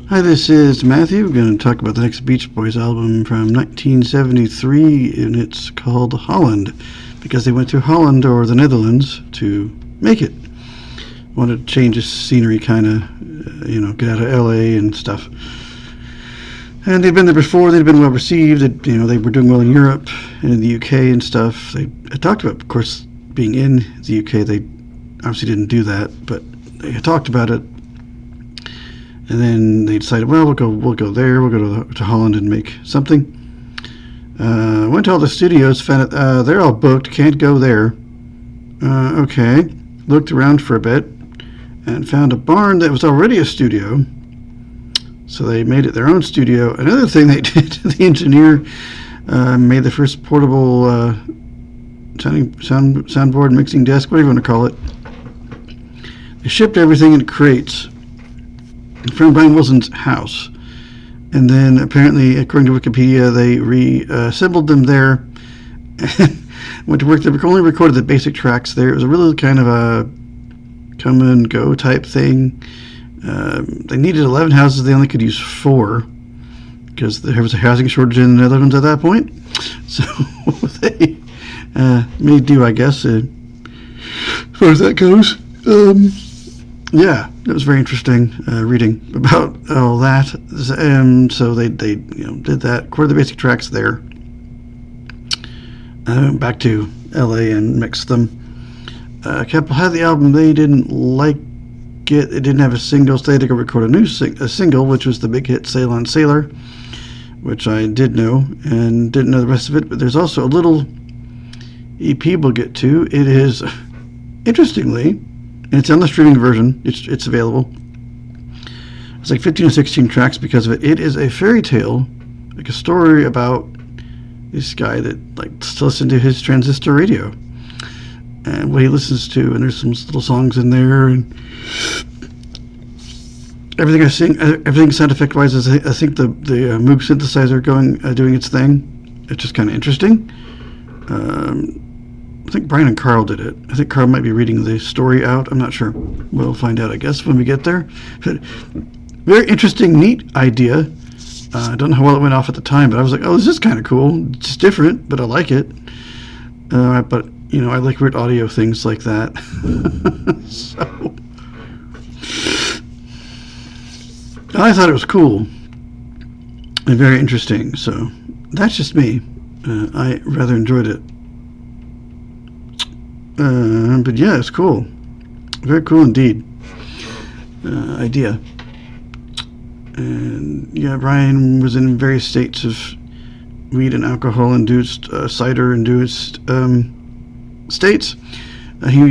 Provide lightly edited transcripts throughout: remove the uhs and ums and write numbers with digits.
Hi, this is Matthew. We're going to talk about the next Beach Boys album from 1973, and it's called Holland, because they went to Holland or the Netherlands to make it. Wanted to change the scenery, kind of, get out of LA and stuff. And they'd been there before. They'd been well received. They were doing well in Europe and in the UK and stuff. They talked about, of course, being in the UK. They obviously didn't do that, but they had talked about it. And then they decided, well, we'll go there. We'll go to Holland and make something. Went to all the studios, found it. They're all booked. Can't go there. Okay. Looked around for a bit and found a barn that was already a studio. So they made it their own studio. Another thing they did, the engineer made the first portable soundboard mixing desk, whatever you want to call it. They shipped everything in crates from Brian Wilson's house. And then apparently, according to Wikipedia, they reassembled them there and went to work. They only recorded the basic tracks there. It was a really kind of a come and go type thing. They needed 11 houses. They only could use 4 because there was a housing shortage in the Netherlands at that point. So they made do, I guess, as far as that goes. Yeah, it was very interesting reading about all that. So they did that, recorded the basic tracks there. Back to LA and mixed them. Couple had the album. They didn't like it. It didn't have a single, so they had to go record a single, which was the big hit "Sail on Sailor," which I did know and didn't know the rest of it. But there's also a little EP we'll get to. It is, interestingly, and it's on the streaming version. It's available. It's like 15 or 16 tracks because of it. It is a fairy tale, like a story about this guy that likes to listen to his transistor radio and what he listens to. And there's some little songs in there, and everything I sing, everything sound effect wise, is I think the Moog synthesizer doing its thing. It's just kind of interesting. I think Brian and Carl did it. I think Carl might be reading the story out. I'm not sure. We'll find out, I guess, when we get there. But very interesting, neat idea. I don't know how well it went off at the time, but I was like, oh, this is kind of cool. It's different, but I like it. But, I like weird audio things like that. So I thought it was cool and very interesting. So that's just me. I rather enjoyed it. But yeah, it's cool. Very cool indeed. Idea. And yeah, Brian was in various states of weed and alcohol-induced, cider-induced states. He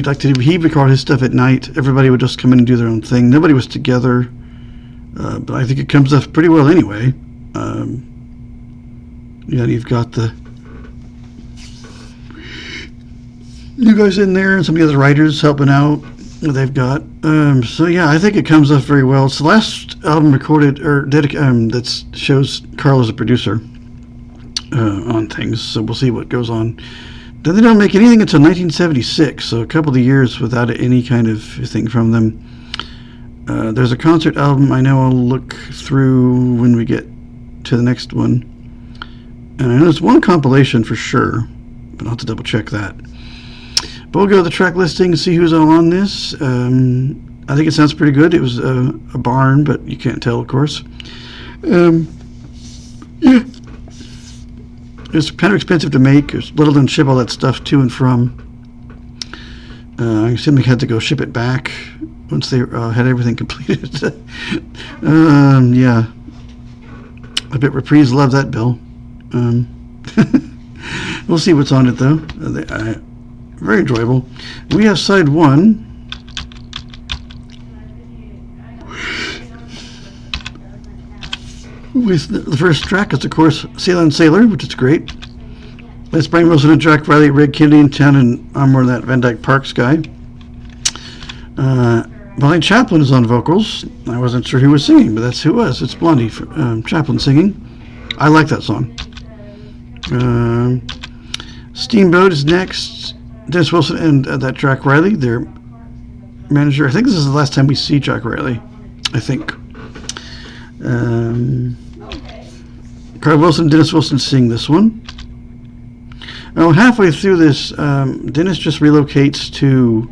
recorded his stuff at night. Everybody would just come in and do their own thing. Nobody was together. But I think it comes off pretty well anyway. You've got you guys in there and some of the other writers helping out they've got. So yeah, I think it comes off very well. It's the last album recorded that shows Carl as a producer on things. So we'll see what goes on. Then they don't make anything until 1976, so a couple of years without any kind of thing from them. There's a concert album I know I'll look through when we get to the next one. And I know there's one compilation for sure, but I'll have to double check that. But we'll go to the track listing and see who's all on this. I think it sounds pretty good. It was a barn, but you can't tell, of course. Yeah. It's kind of expensive to make. There's little to ship all that stuff to and from. I assume they had to go ship it back once they had everything completed. Yeah. I bet Reprise loved that bill. We'll see what's on it, though. Very enjoyable. We have side 1. With the first track is, of course, Sail on Sailor, which is great. That's Brian Wilson and Jack Riley, Red Kennedy in town, and I'm more that Van Dyke Parks guy. Blondie Chaplin is on vocals. I wasn't sure who was singing, but that's who it was. It's Blondie Chaplin singing. I like that song. Steamboat is next. Dennis Wilson and that Jack Riley, their manager. I think this is the last time we see Jack Riley. I think. Carl Wilson, Dennis Wilson sing this one. Oh, halfway through this, Dennis just relocates to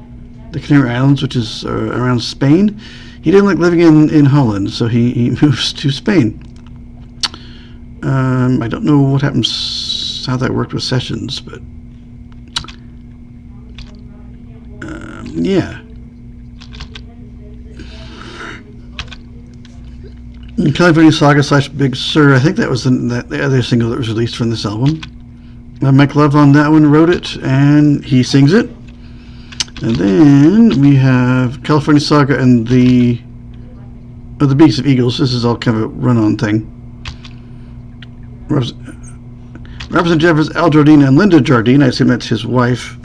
the Canary Islands, which is around Spain. He didn't like living in Holland, so he moves to Spain. I don't know what happens, how that worked with sessions, but yeah. California Saga / Big Sur, I think that was the other single that was released from this album. Mike Love on that one wrote it, and he sings it. And then we have California Saga and the Beaks of Eagles. This is all kind of a run-on thing. Robinson Jeffers, Al Jardine, and Linda Jardine. I assume that's his wife.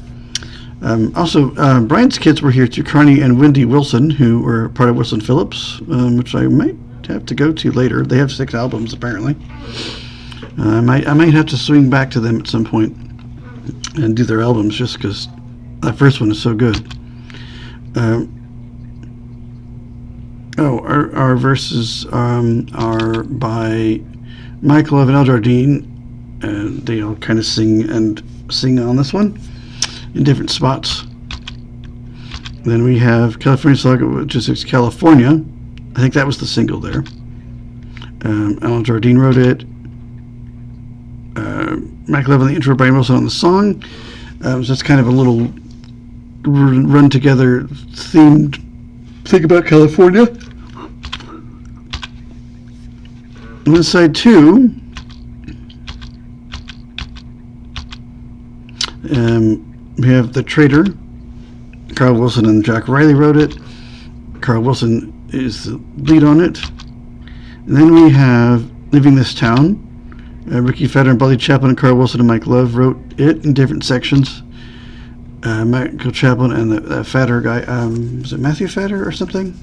Also, Brian's kids were here too, Carney and Wendy Wilson, who were part of Wilson Phillips, which I might have to go to later. They have 6 albums, apparently. I might have to swing back to them at some point and do their albums, just because that first one is so good. Our verses are by Mike Love and El Jardine, and they all kind of sing on this one in different spots. Then we have California Saga, which is California. I think that was the single there. Al Jardine wrote it. Mike Love on the intro, Brian Wilson on the song. So it's kind of a little run together themed thing about California. On this side 2, we have The Traitor. Carl Wilson and Jack Riley wrote it. Carl Wilson is the lead on it. And then we have Leaving This Town. Ricky Fetter and Buddy Chaplin and Carl Wilson and Mike Love wrote it in different sections. Michael Chaplin and the Fetter guy, was it Matthew Fetter or something?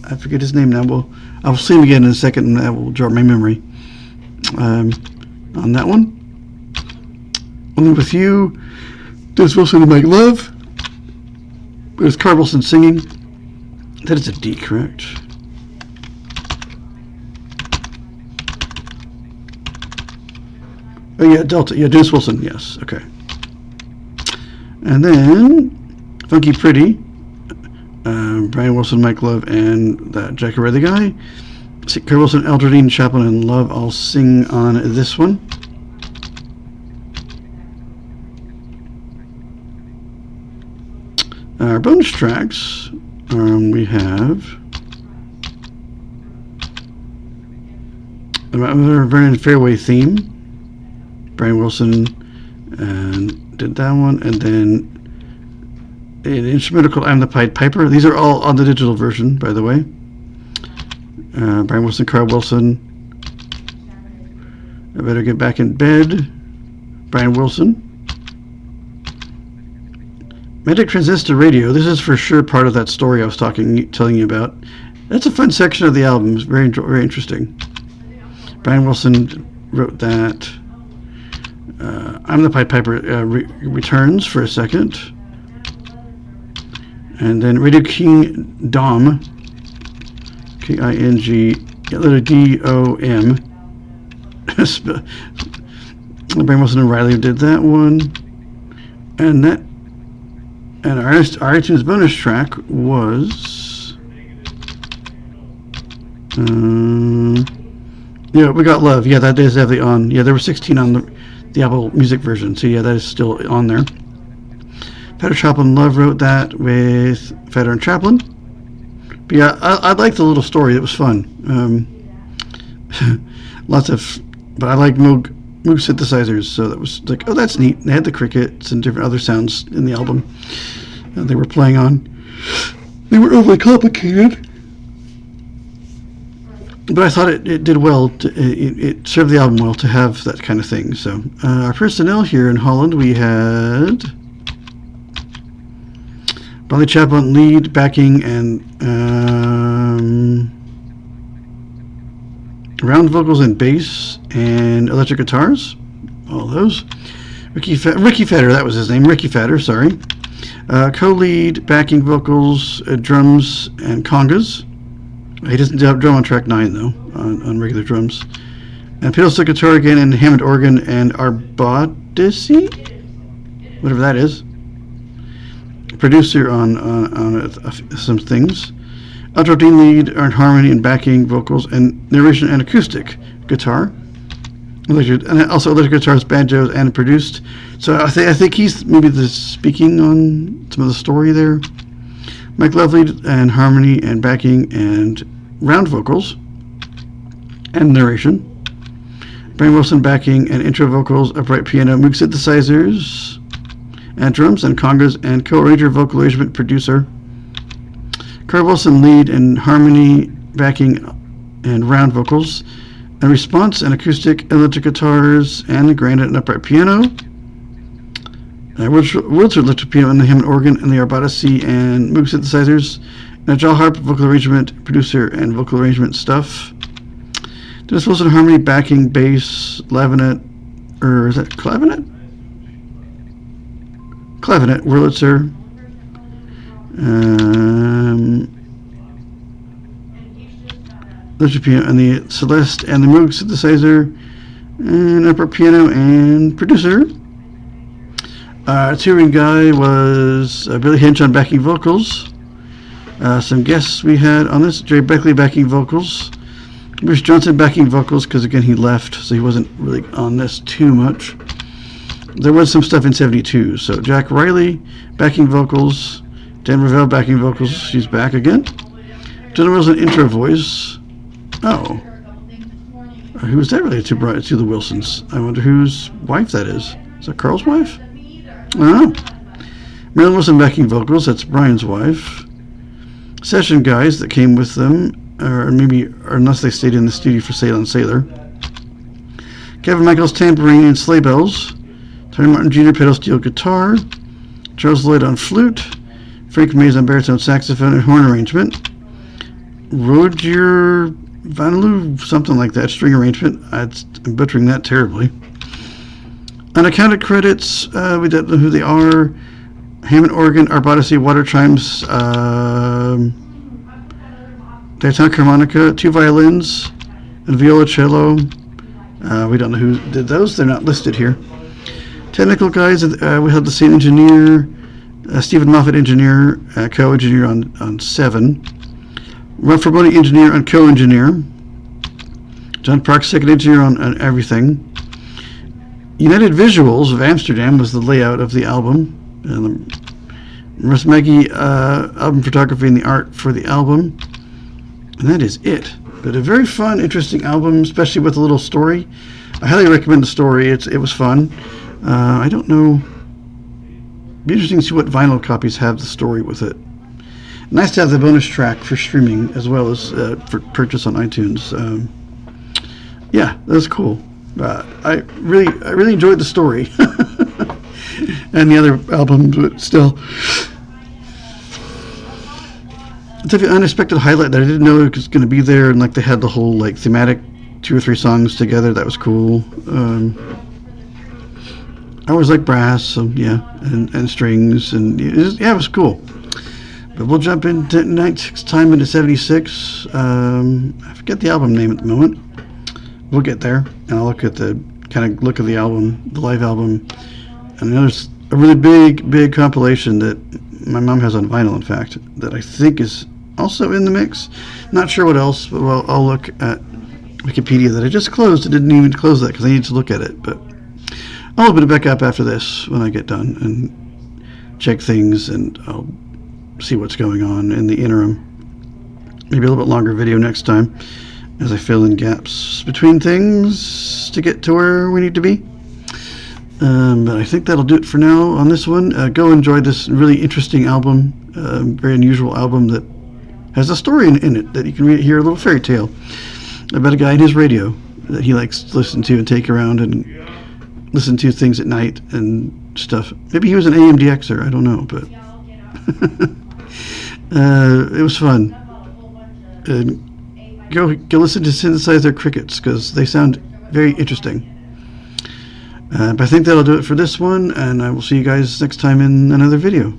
I forget his name now. I'll see him again in a second, and that will jog my memory on that one. Only With You, Dennis Wilson and Mike Love. There's Carl Wilson singing. That is a D, correct? Oh yeah, Delta. Yeah, Dennis Wilson. Yes. Okay. And then Funky Pretty. Brian Wilson, Mike Love, and that Jack Riley guy. Carl Wilson, Al Jardine, Chaplin, and Love all sing on this one. Our bonus tracks, we have another Vernon Fairway theme. Brian Wilson did that one, and then an instrumental called I'm the Pied Piper. These are all on the digital version, by the way. Brian Wilson, Carl Wilson, I Better Get Back in Bed. Brian Wilson. Magic Transistor Radio. This is for sure part of that story I was telling you about. That's a fun section of the album. It's very interesting. Brian Wilson wrote that. I'm the Pied Piper returns for a second. And then Radio King Dom, King, letter D-O-M. Brian Wilson and Riley did that one. And our iTunes bonus track was... yeah, We Got Love. Yeah, that is definitely on. Yeah, there were 16 on the Apple Music version. So yeah, that is still on there. Fetter, Chaplin, Love wrote that with Fetter and Chaplin. But yeah, I liked the little story. It was fun. But I like Moog synthesizers, so that was like, oh, that's neat. They had the crickets and different other sounds in the album that they were playing on. They were overly complicated, but I thought it did well. It served the album well to have that kind of thing. So our personnel here in Holland, we had Buddy Chaplin lead, backing, and round vocals and bass and electric guitars. All those. Ricky Fetter, that was his name. Ricky Fetter, sorry. Co-lead, backing vocals, drums, and congas. He doesn't drum on track 9 though, on regular drums. And pedal steel guitar again, and Hammond organ and Arbodici, whatever that is. Producer on some things. Outro Dean lead and harmony and backing vocals and narration and acoustic guitar. And also electric guitars, banjos, and produced. So I think he's maybe speaking on some of the story there. Mike Lovely and harmony and backing and round vocals and narration. Brian Wilson backing and intro vocals, upright piano, Moog synthesizers and drums and congas and co-arranger, vocal arrangement, producer. Carl Wilson lead and harmony, backing and round vocals and response and acoustic electric guitars and granite and upright piano. Wurlitzer electric piano and the Hammond organ and the Arbodici and Moog synthesizers. And Jaw Harp, vocal arrangement, producer and vocal arrangement stuff. Dennis Wilson harmony, backing, bass, clavinet, or is that clavinet? Clavinet, Wurlitzer. Electric piano and the Celeste and the Moog synthesizer and upper piano and producer. Touring guy was Billy Hinch on backing vocals. Some guests we had on this: Jerry Beckley backing vocals, Bruce Johnson backing vocals because again he left, so he wasn't really on this too much. There was some stuff in '72, so Jack Riley backing vocals, Dan Ravel backing vocals. She's back again. Jenna Wilson intro voice. Oh, who is that related to the Wilsons? I wonder whose wife that is. Is that Carl's wife? I don't know. Marilyn Wilson backing vocals. That's Brian's wife. Session guys that came with them, or unless they stayed in the studio for Sail and Sailor. Kevin Michaels tambourine and sleigh bells. Tony Martin Jr. pedal steel guitar. Charles Lloyd on flute. Frank Mays on baritone saxophone and horn arrangement. Roger Vanloo, something like that, string arrangement. I'm butchering that terribly. Unaccounted credits, we don't know who they are. Hammond organ, Arbodici, water chimes, diatonic harmonica, 2 violins, and violoncello. We don't know who did those. They're not listed here. Technical guys, we had the same engineer, Stephen Moffat engineer, co-engineer on 7. Ron Fraboni engineer and co-engineer. John Park second engineer on everything. United Visuals of Amsterdam was the layout of the album. And Russ Maggie album photography and the art for the album. And that is it. But a very fun, interesting album, especially with a little story. I highly recommend the story. It was fun. I don't know. It'd be interesting to see what vinyl copies have the story with it. Nice to have the bonus track for streaming as well as for purchase on iTunes. Yeah, that was cool. I really enjoyed the story and the other albums, but still. It's an unexpected highlight that I didn't know it was going to be there, and like they had the whole like thematic 2 or 3 songs together. That was cool. I always like brass, so yeah, and strings, and it was cool. But we'll jump into next time into '76. I forget the album name at the moment. We'll get there, and I'll look at the kind of look of the album, the live album. And there's a really big compilation that my mom has on vinyl, in fact, that I think is also in the mix. Not sure what else, but I'll look at Wikipedia that I just closed. I didn't even close that because I need to look at it. But I'll open it back up after this when I get done and check things, and I'll see what's going on in the interim. Maybe a little bit longer video next time as I fill in gaps between things to get to where we need to be. But I think that'll do it for now on this one. Go enjoy this really interesting album, very unusual album that has a story in it that you can hear a little fairy tale about a guy in his radio that he likes to listen to and take around and listen to things at night and stuff. Maybe he was an AMDXer, I don't know, but it was fun. Go listen to Synthesizer Crickets because they sound very interesting. But I think that'll do it for this one, and I will see you guys next time in another video.